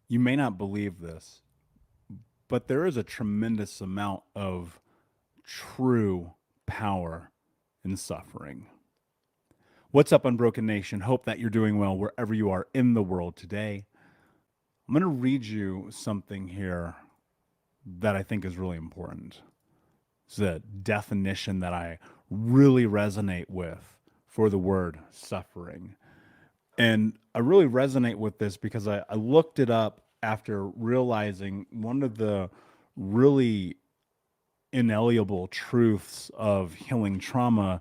You may not believe this, but there is a tremendous amount of true power in suffering. What's up, Unbroken Nation? Hope that you're doing well wherever you are in the world today. I'm going to read you something here that I think is really important. It's a definition that I really resonate with for the word suffering. And I really resonate with this because I looked it up after realizing one of the really inalienable truths of healing trauma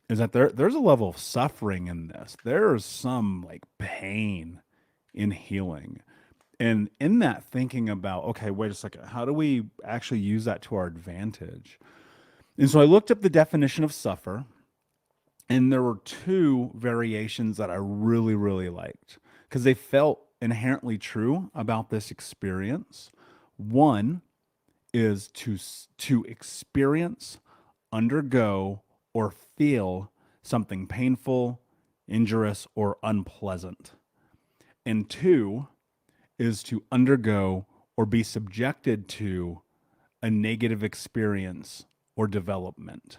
is that there's a level of suffering in this. There's some like pain in healing. And in that thinking about, okay, wait a second, how do we actually use that to our advantage? And so I looked up the definition of suffer, and there were two variations that I really, really liked because they felt inherently true about this experience. One is to experience, undergo, or feel something painful, injurious, or unpleasant. And two is to undergo or be subjected to a negative experience or development.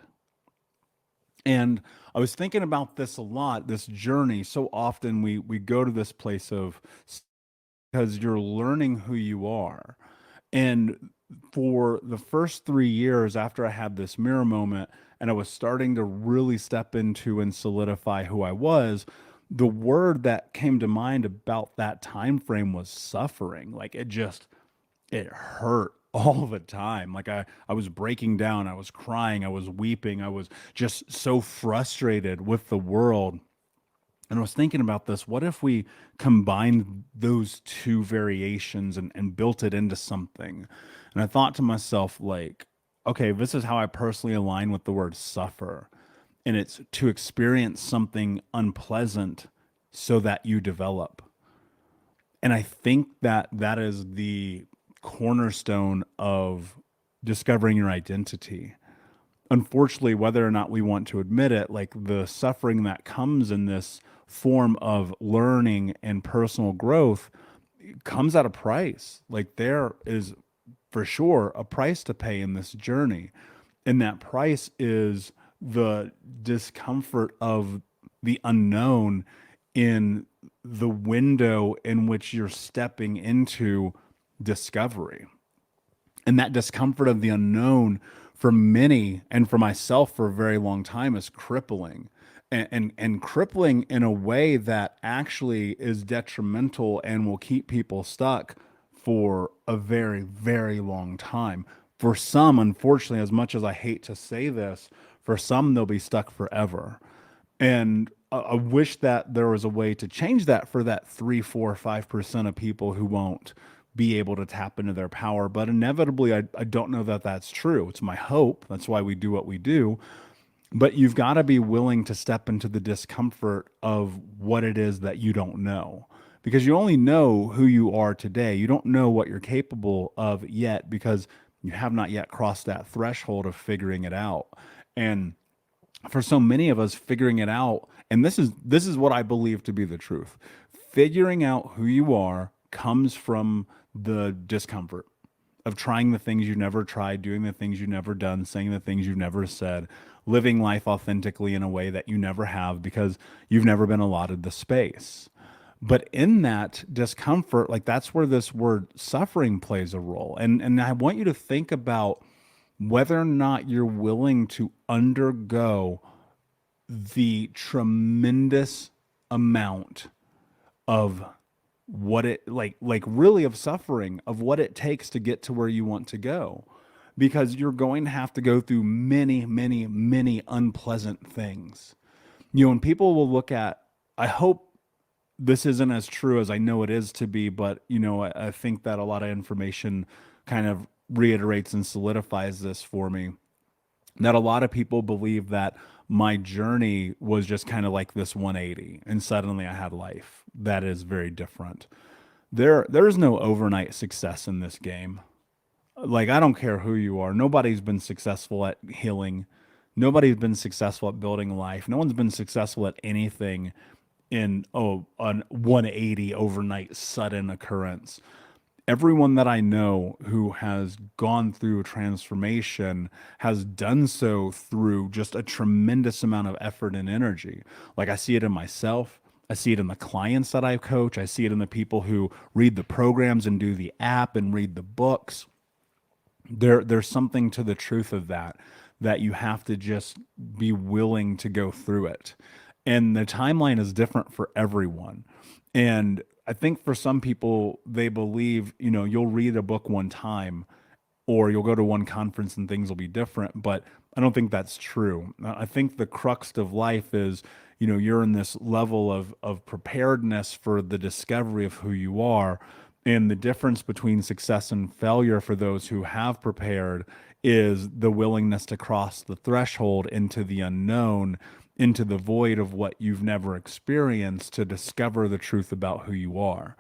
And I was thinking about this a lot, this journey. So often we go to this place of because you're learning who you are. And for the first 3 years after I had this mirror moment and I was starting to really step into and solidify who I was, the word that came to mind about that time frame was suffering. Like it hurt all the time. Like I was breaking down, I was crying, I was weeping, I was just so frustrated with the world. And I was thinking about this. What if we combined those two variations and built it into something? And I thought to myself, like, okay, this is how I personally align with the word suffer. And it's to experience something unpleasant so that you develop. And I think that that is the cornerstone of discovering your identity. Unfortunately, whether or not we want to admit it, like the suffering that comes in this form of learning and personal growth comes at a price. Like there is for sure a price to pay in this journey. And that price is the discomfort of the unknown in the window in which you're stepping into discovery. And that discomfort of the unknown for many and for myself for a very long time is crippling. And crippling in a way that actually is detrimental and will keep people stuck for a very, very long time. For some, unfortunately, as much as I hate to say this, for some, they'll be stuck forever. And I wish that there was a way to change that for that 3, 4, 5% of people who won't be able to tap into their power. But inevitably, I don't know that that's true. It's my hope. That's why we do what we do. But you've got to be willing to step into the discomfort of what it is that you don't know. Because you only know who you are today. You don't know what you're capable of yet because you have not yet crossed that threshold of figuring it out. And for so many of us, figuring it out, and this is what I believe to be the truth. Figuring out who you are comes from the discomfort of trying the things you never tried, doing the things you never done, saying the things you never said, living life authentically in a way that you never have because you've never been allotted the space. But in that discomfort, like that's where this word suffering plays a role. And I want you to think about whether or not you're willing to undergo the tremendous amount of what it like really of suffering of what it takes to get to where you want to go, because you're going to have to go through many, many, many unpleasant things. You know, and people will look at, I hope this isn't as true as I know it is to be, but you know, I think that a lot of information kind of reiterates and solidifies this for me, that a lot of people believe that my journey was just kind of like this 180 and suddenly I had life that is very different. There is no overnight success in this game. Like I don't care who you are. Nobody's been successful at healing. Nobody's been successful at building life. No one's been successful at anything in an 180 overnight sudden occurrence. Everyone that I know who has gone through a transformation has done so through just a tremendous amount of effort and energy. Like I see it in myself. I see it in the clients that I coach. I see it in the people who read the programs and do the app and read the books. There's something to the truth of that, that you have to just be willing to go through it. And the timeline is different for everyone. And I think for some people, they believe, you'll read a book one time or you'll go to one conference and things will be different. But I don't think that's true. I think the crux of life is, you're in this level of preparedness for the discovery of who you are. And the difference between success and failure for those who have prepared is the willingness to cross the threshold into the unknown, into the void of what you've never experienced to discover the truth about who you are.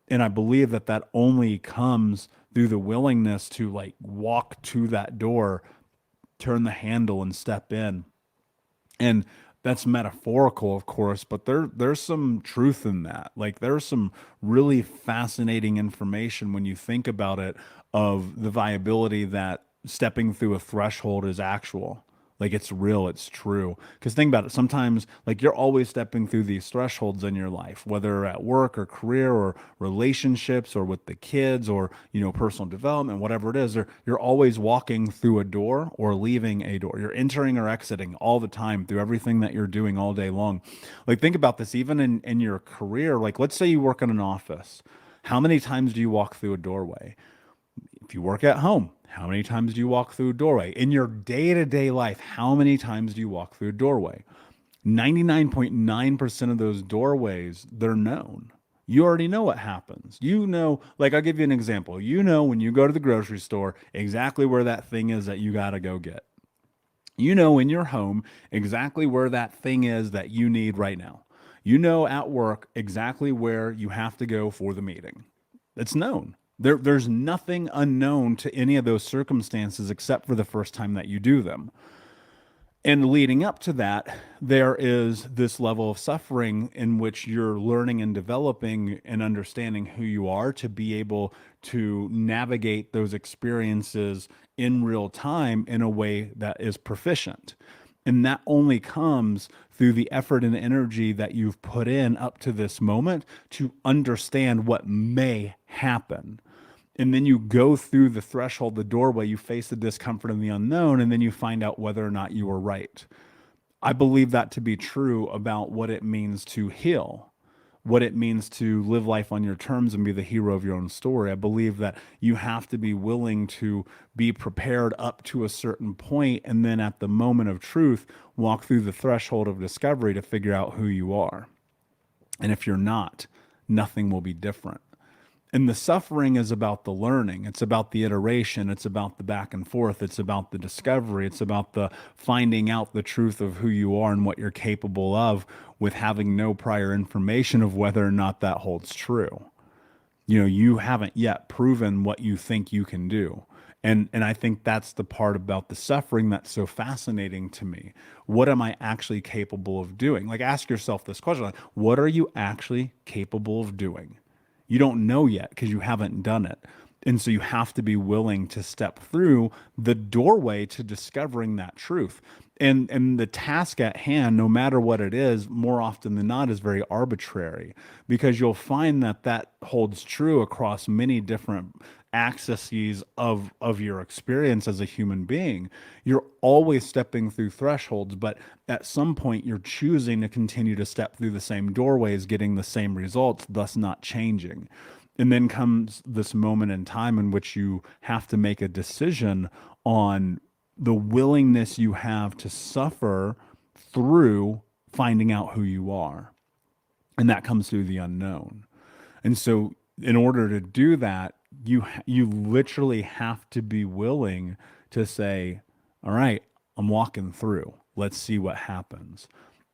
And I believe that that only comes through the willingness to like walk to that door, turn the handle and step in. And that's metaphorical, of course, but there's some truth in that. Like there's some really fascinating information when you think about it, of the viability that stepping through a threshold is actual. Like it's real, it's true. Because think about it, sometimes like you're always stepping through these thresholds in your life, whether at work or career or relationships or with the kids or personal development, whatever it is. You're always walking through a door or leaving a door. You're entering or exiting all the time through everything that you're doing all day long. Like think about this, even in your career. Like let's say you work in an office. How many times do you walk through a doorway? If you work at home, how many times do you walk through a doorway? In your day to day life, how many times do you walk through a doorway? 99.9% of those doorways, they're known. You already know what happens. Like I'll give you an example. When you go to the grocery store, exactly where that thing is that you got to go get. In your home exactly where that thing is that you need right now. At work exactly where you have to go for the meeting. It's known. There's nothing unknown to any of those circumstances except for the first time that you do them. And leading up to that, there is this level of suffering in which you're learning and developing and understanding who you are to be able to navigate those experiences in real time in a way that is proficient. And that only comes through the effort and energy that you've put in up to this moment to understand what may happen. And then you go through the threshold, the doorway, you face the discomfort and the unknown, and then you find out whether or not you were right. I believe that to be true about what it means to heal, what it means to live life on your terms and be the hero of your own story. I believe that you have to be willing to be prepared up to a certain point, and then at the moment of truth, walk through the threshold of discovery to figure out who you are. And if you're not, nothing will be different. And the suffering is about the learning. It's about the iteration. It's about the back and forth. It's about the discovery. It's about the finding out the truth of who you are and what you're capable of with having no prior information of whether or not that holds true. You haven't yet proven what you think you can do. And I think that's the part about the suffering that's so fascinating to me. What am I actually capable of doing? Like ask yourself this question, like, what are you actually capable of doing? You don't know yet because you haven't done it. And so you have to be willing to step through the doorway to discovering that truth. And the task at hand, no matter what it is, more often than not, is very arbitrary, because you'll find that that holds true across many different axes of your experience as a human being. You're always stepping through thresholds, but at some point you're choosing to continue to step through the same doorways, getting the same results, thus not changing. And then comes this moment in time in which you have to make a decision on the willingness you have to suffer through finding out who you are. And that comes through the unknown. And so in order to do that, you literally have to be willing to say, all right, I'm walking through. Let's see what happens.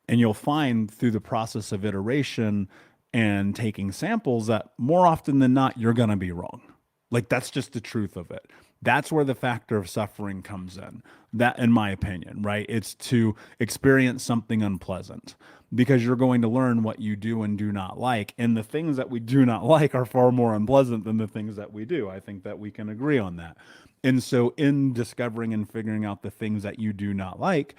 And you'll find through the process of iteration and taking samples that more often than not, you're going to be wrong. Like that's just the truth of it. That's where the factor of suffering comes in. That, in my opinion, right? It's to experience something unpleasant because you're going to learn what you do and do not like. And the things that we do not like are far more unpleasant than the things that we do. I think that we can agree on that. And so, in discovering and figuring out the things that you do not like,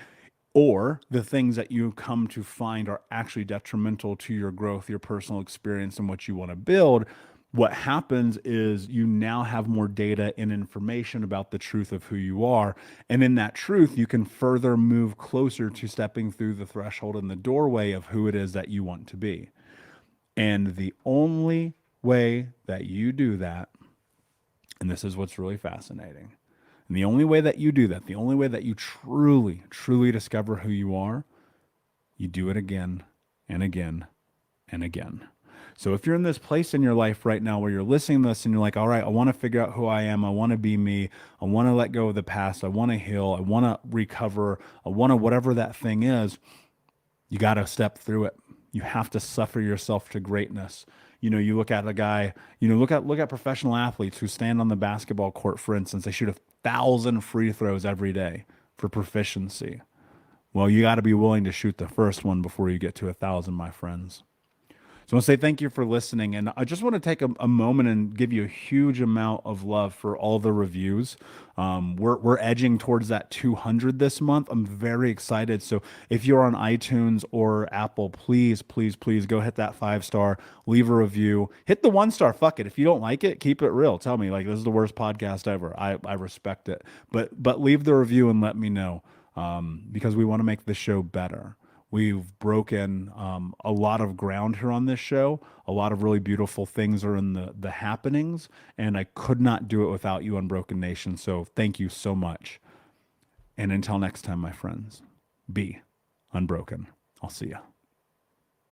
or the things that you come to find are actually detrimental to your growth, your personal experience, and what you want to build, what happens is you now have more data and information about the truth of who you are. And in that truth, you can further move closer to stepping through the threshold and the doorway of who it is that you want to be. And the only way that you do that, and this is what's really fascinating, and the only way that you do that, the only way that you truly, truly discover who you are, you do it again and again and again. So if you're in this place in your life right now where you're listening to this and you're like, all right, I want to figure out who I am. I want to be me. I want to let go of the past. I want to heal. I want to recover. I want to whatever that thing is, you got to step through it. You have to suffer yourself to greatness. You know, you look at a guy, look at professional athletes who stand on the basketball court, for instance, they shoot 1,000 free throws every day for proficiency. Well, you got to be willing to shoot the first one before you get to 1,000, my friends. So I want to say thank you for listening. And I just want to take a moment and give you a huge amount of love for all the reviews. We're edging towards that 200 this month. I'm very excited. So if you're on iTunes or Apple, please, please, please go hit that 5-star, leave a review, hit the 1-star. Fuck it. If you don't like it, keep it real. Tell me like this is the worst podcast ever. I respect it. But leave the review and let me know because we want to make the show better. We've broken a lot of ground here on this show. A lot of really beautiful things are in the happenings, and I could not do it without you, Unbroken Nation. So thank you so much. And until next time, my friends, be unbroken. I'll see you.